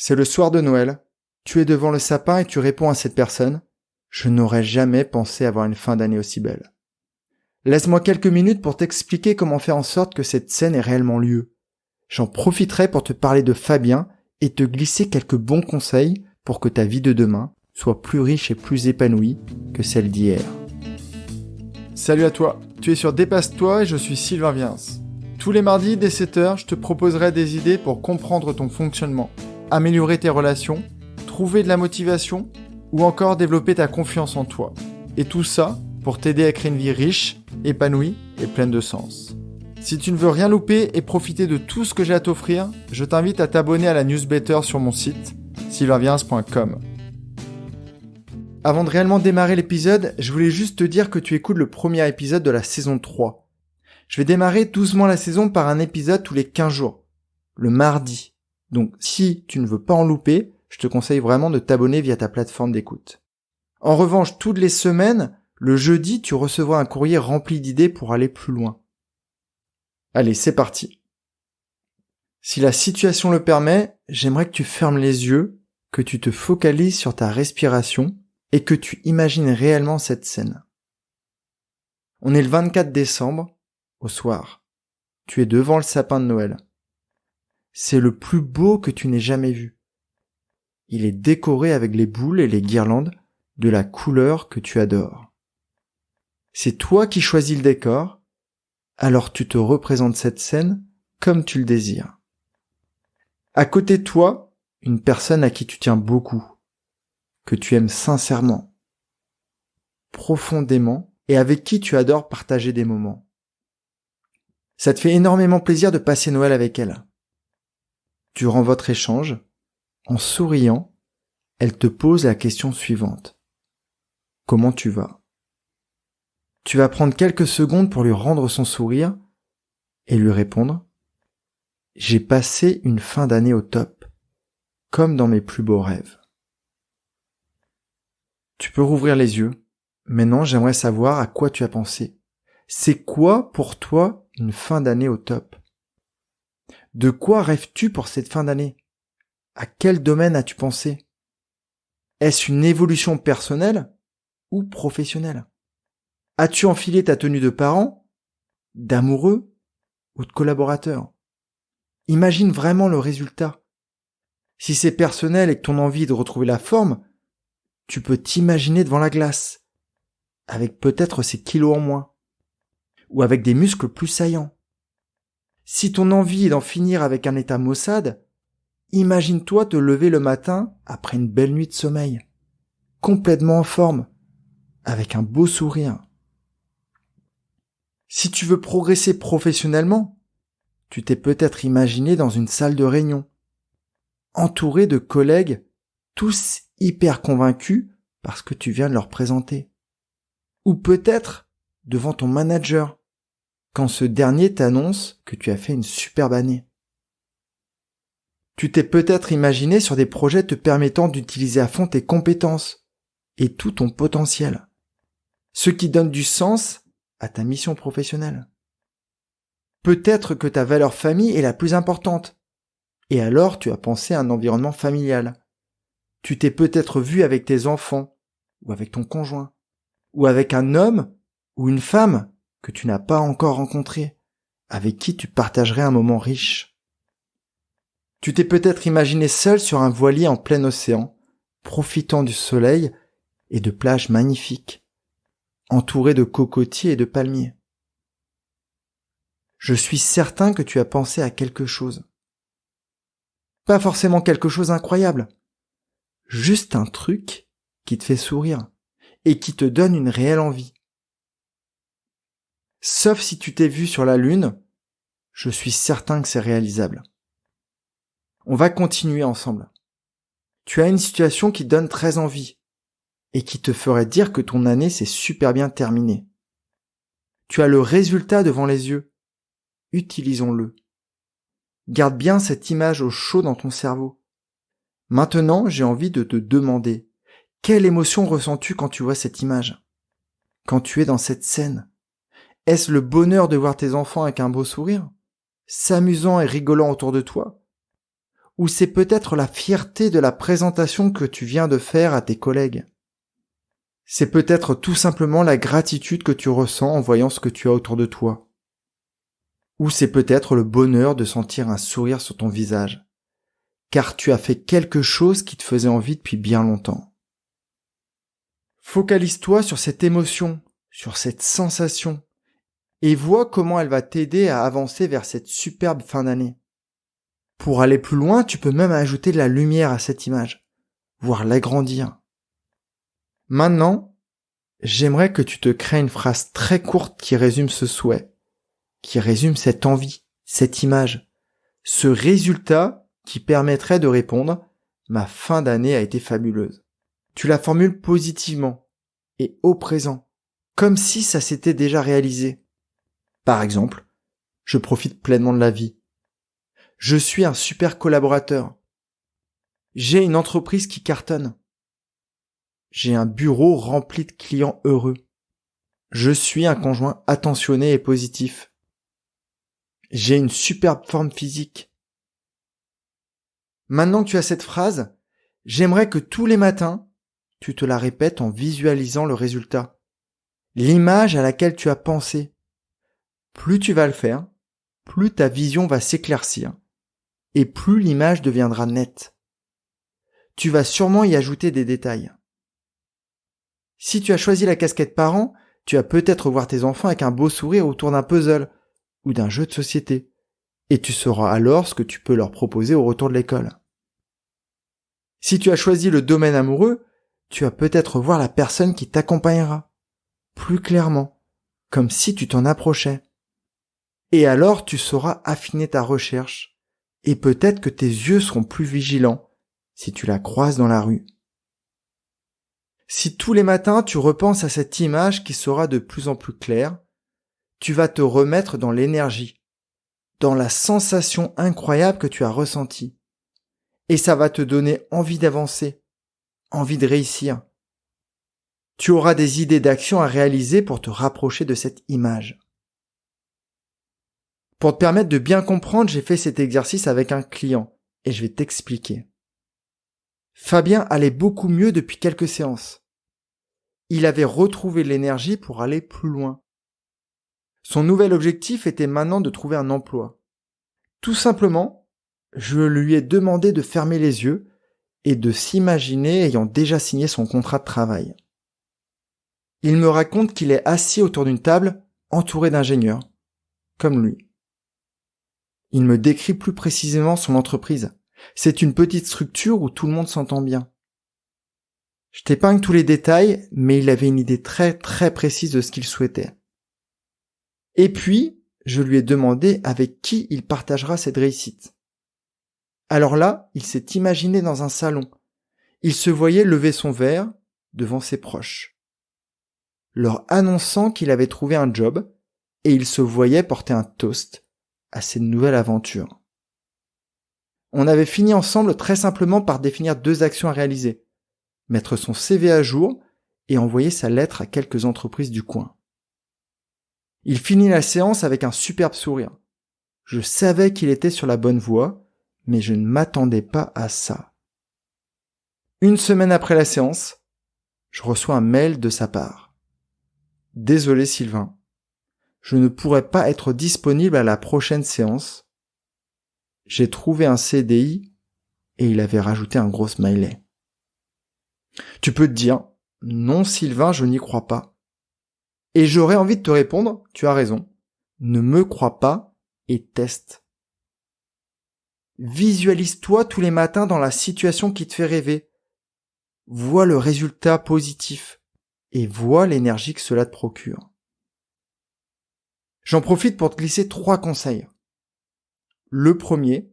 C'est le soir de Noël, tu es devant le sapin et tu réponds à cette personne « Je n'aurais jamais pensé avoir une fin d'année aussi belle ». Laisse-moi quelques minutes pour t'expliquer comment faire en sorte que cette scène ait réellement lieu. J'en profiterai pour te parler de Fabien et te glisser quelques bons conseils pour que ta vie de demain soit plus riche et plus épanouie que celle d'hier. Salut à toi, tu es sur Dépasse-toi et je suis Sylvain Viens. Tous les mardis dès 7h, je te proposerai des idées pour comprendre ton fonctionnement, améliorer tes relations, trouver de la motivation ou encore développer ta confiance en toi. Et tout ça pour t'aider à créer une vie riche, épanouie et pleine de sens. Si tu ne veux rien louper et profiter de tout ce que j'ai à t'offrir, je t'invite à t'abonner à la newsletter sur mon site, sylvainviens.com. Avant de réellement démarrer l'épisode, je voulais juste te dire que tu écoutes le premier épisode de la saison 3. Je vais démarrer doucement la saison par un épisode tous les 15 jours, le mardi. Donc si tu ne veux pas en louper, je te conseille vraiment de t'abonner via ta plateforme d'écoute. En revanche, toutes les semaines, le jeudi, tu recevras un courrier rempli d'idées pour aller plus loin. Allez, c'est parti. Si la situation le permet, j'aimerais que tu fermes les yeux, que tu te focalises sur ta respiration et que tu imagines réellement cette scène. On est le 24 décembre, au soir. Tu es devant le sapin de Noël. C'est le plus beau que tu n'aies jamais vu. Il est décoré avec les boules et les guirlandes de la couleur que tu adores. C'est toi qui choisis le décor, alors tu te représentes cette scène comme tu le désires. À côté de toi, une personne à qui tu tiens beaucoup, que tu aimes sincèrement, profondément et avec qui tu adores partager des moments. Ça te fait énormément plaisir de passer Noël avec elle. Durant votre échange, en souriant, elle te pose la question suivante. Comment tu vas ? Tu vas prendre quelques secondes pour lui rendre son sourire et lui répondre « J'ai passé une fin d'année au top, comme dans mes plus beaux rêves. » Tu peux rouvrir les yeux. Maintenant, j'aimerais savoir à quoi tu as pensé. C'est quoi pour toi une fin d'année au top ? De quoi rêves-tu pour cette fin d'année ? À quel domaine as-tu pensé ? Est-ce une évolution personnelle ou professionnelle ? As-tu enfilé ta tenue de parent, d'amoureux ou de collaborateur ? Imagine vraiment le résultat. Si c'est personnel et que ton envie de retrouver la forme, tu peux t'imaginer devant la glace, avec peut-être ces kilos en moins, ou avec des muscles plus saillants. Si ton envie est d'en finir avec un état maussade, imagine-toi te lever le matin après une belle nuit de sommeil, complètement en forme, avec un beau sourire. Si tu veux progresser professionnellement, tu t'es peut-être imaginé dans une salle de réunion, entouré de collègues, tous hyper convaincus parce que tu viens de leur présenter. Ou peut-être devant ton manager, quand ce dernier t'annonce que tu as fait une superbe année. Tu t'es peut-être imaginé sur des projets te permettant d'utiliser à fond tes compétences et tout ton potentiel, ce qui donne du sens à ta mission professionnelle. Peut-être que ta valeur famille est la plus importante, et alors tu as pensé à un environnement familial. Tu t'es peut-être vu avec tes enfants, ou avec ton conjoint, ou avec un homme ou une femme que tu n'as pas encore rencontré, avec qui tu partagerais un moment riche. Tu t'es peut-être imaginé seul sur un voilier en plein océan, profitant du soleil et de plages magnifiques, entouré de cocotiers et de palmiers. Je suis certain que tu as pensé à quelque chose. Pas forcément quelque chose d'incroyable, juste un truc qui te fait sourire et qui te donne une réelle envie. Sauf si tu t'es vu sur la Lune, je suis certain que c'est réalisable. On va continuer ensemble. Tu as une situation qui donne très envie et qui te ferait dire que ton année s'est super bien terminée. Tu as le résultat devant les yeux. Utilisons-le. Garde bien cette image au chaud dans ton cerveau. Maintenant, j'ai envie de te demander, quelle émotion ressens-tu quand tu vois cette image ? Quand tu es dans cette scène ? Est-ce le bonheur de voir tes enfants avec un beau sourire ? S'amusant et rigolant autour de toi ? Ou c'est peut-être la fierté de la présentation que tu viens de faire à tes collègues. C'est peut-être tout simplement la gratitude que tu ressens en voyant ce que tu as autour de toi. Ou c'est peut-être le bonheur de sentir un sourire sur ton visage, car tu as fait quelque chose qui te faisait envie depuis bien longtemps. Focalise-toi sur cette émotion, sur cette sensation, et vois comment elle va t'aider à avancer vers cette superbe fin d'année. Pour aller plus loin, tu peux même ajouter de la lumière à cette image, voire l'agrandir. Maintenant, j'aimerais que tu te crées une phrase très courte qui résume ce souhait, qui résume cette envie, cette image, ce résultat qui permettrait de répondre « Ma fin d'année a été fabuleuse ». Tu la formules positivement et au présent, comme si ça s'était déjà réalisé. Par exemple, je profite pleinement de la vie. Je suis un super collaborateur. J'ai une entreprise qui cartonne. J'ai un bureau rempli de clients heureux. Je suis un conjoint attentionné et positif. J'ai une superbe forme physique. Maintenant que tu as cette phrase, j'aimerais que tous les matins, tu te la répètes en visualisant le résultat. L'image à laquelle tu as pensé. Plus tu vas le faire, plus ta vision va s'éclaircir et plus l'image deviendra nette. Tu vas sûrement y ajouter des détails. Si tu as choisi la casquette parent, tu vas peut-être voir tes enfants avec un beau sourire autour d'un puzzle ou d'un jeu de société, et tu sauras alors ce que tu peux leur proposer au retour de l'école. Si tu as choisi le domaine amoureux, tu vas peut-être voir la personne qui t'accompagnera, plus clairement, comme si tu t'en approchais. Et alors tu sauras affiner ta recherche, et peut-être que tes yeux seront plus vigilants si tu la croises dans la rue. Si tous les matins tu repenses à cette image qui sera de plus en plus claire, tu vas te remettre dans l'énergie, dans la sensation incroyable que tu as ressentie. Et ça va te donner envie d'avancer, envie de réussir. Tu auras des idées d'action à réaliser pour te rapprocher de cette image. Pour te permettre de bien comprendre, j'ai fait cet exercice avec un client et je vais t'expliquer. Fabien allait beaucoup mieux depuis quelques séances. Il avait retrouvé l'énergie pour aller plus loin. Son nouvel objectif était maintenant de trouver un emploi. Tout simplement, je lui ai demandé de fermer les yeux et de s'imaginer ayant déjà signé son contrat de travail. Il me raconte qu'il est assis autour d'une table, entouré d'ingénieurs, comme lui. Il me décrit plus précisément son entreprise. C'est une petite structure où tout le monde s'entend bien. Je t'épargne tous les détails, mais il avait une idée très très précise de ce qu'il souhaitait. Et puis, je lui ai demandé avec qui il partagera cette réussite. Alors là, il s'est imaginé dans un salon. Il se voyait lever son verre devant ses proches, leur annonçant qu'il avait trouvé un job, et il se voyait porter un toast à cette nouvelle aventure. On avait fini ensemble très simplement par définir 2 actions à réaliser. Mettre son CV à jour et envoyer sa lettre à quelques entreprises du coin. Il finit la séance avec un superbe sourire. Je savais qu'il était sur la bonne voie, mais je ne m'attendais pas à ça. 1 semaine après la séance, je reçois un mail de sa part. Désolé Sylvain, je ne pourrai pas être disponible à la prochaine séance. J'ai trouvé un CDI et il avait rajouté un gros smiley. Tu peux te dire, non Sylvain, je n'y crois pas. Et j'aurais envie de te répondre, tu as raison, ne me crois pas et teste. Visualise-toi tous les matins dans la situation qui te fait rêver. Vois le résultat positif et vois l'énergie que cela te procure. J'en profite pour te glisser 3 conseils. Le premier,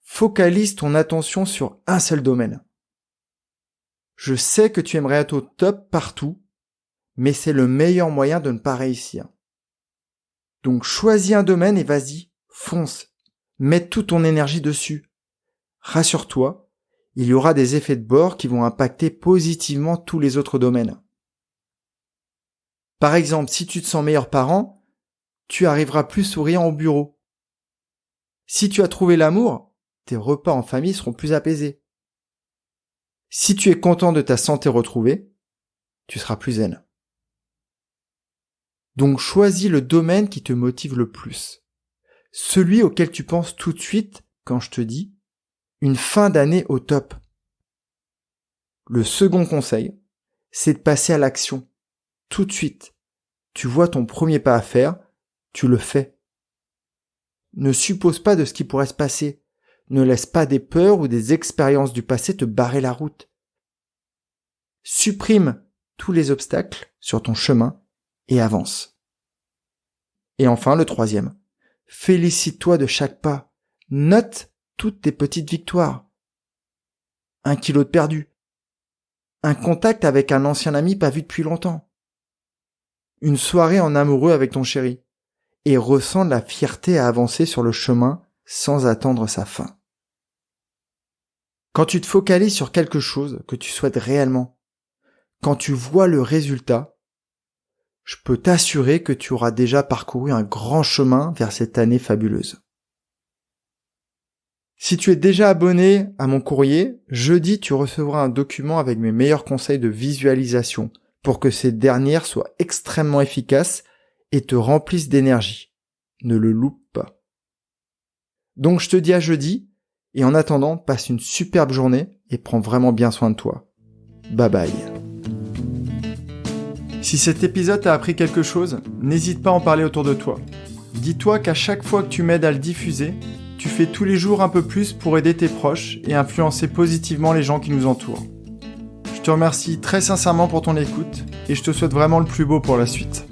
focalise ton attention sur un seul domaine. Je sais que tu aimerais être au top partout, mais c'est le meilleur moyen de ne pas réussir. Donc choisis un domaine et vas-y, fonce. Mets toute ton énergie dessus. Rassure-toi, il y aura des effets de bord qui vont impacter positivement tous les autres domaines. Par exemple, si tu te sens meilleur parent, tu arriveras plus souriant au bureau. Si tu as trouvé l'amour, tes repas en famille seront plus apaisés. Si tu es content de ta santé retrouvée, tu seras plus zen. Donc choisis le domaine qui te motive le plus. Celui auquel tu penses tout de suite quand je te dis une fin d'année au top. Le second conseil, c'est de passer à l'action. Tout de suite. Tu vois ton premier pas à faire, tu le fais. Ne suppose pas de ce qui pourrait se passer. Ne laisse pas des peurs ou des expériences du passé te barrer la route. Supprime tous les obstacles sur ton chemin et avance. Et enfin, le troisième. Félicite-toi de chaque pas. Note toutes tes petites victoires. 1 kilo de perdu. Un contact avec un ancien ami pas vu depuis longtemps. Une soirée en amoureux avec ton chéri. Et ressens de la fierté à avancer sur le chemin sans attendre sa fin. Quand tu te focalises sur quelque chose que tu souhaites réellement, quand tu vois le résultat, je peux t'assurer que tu auras déjà parcouru un grand chemin vers cette année fabuleuse. Si tu es déjà abonné à mon courrier, jeudi tu recevras un document avec mes meilleurs conseils de visualisation pour que ces dernières soient extrêmement efficaces et te remplissent d'énergie. Ne le loupe pas. Donc je te dis à jeudi, et en attendant, passe une superbe journée et prends vraiment bien soin de toi. Bye bye. Si cet épisode t'a appris quelque chose, n'hésite pas à en parler autour de toi. Dis-toi qu'à chaque fois que tu m'aides à le diffuser, tu fais tous les jours un peu plus pour aider tes proches et influencer positivement les gens qui nous entourent. Je te remercie très sincèrement pour ton écoute et je te souhaite vraiment le plus beau pour la suite.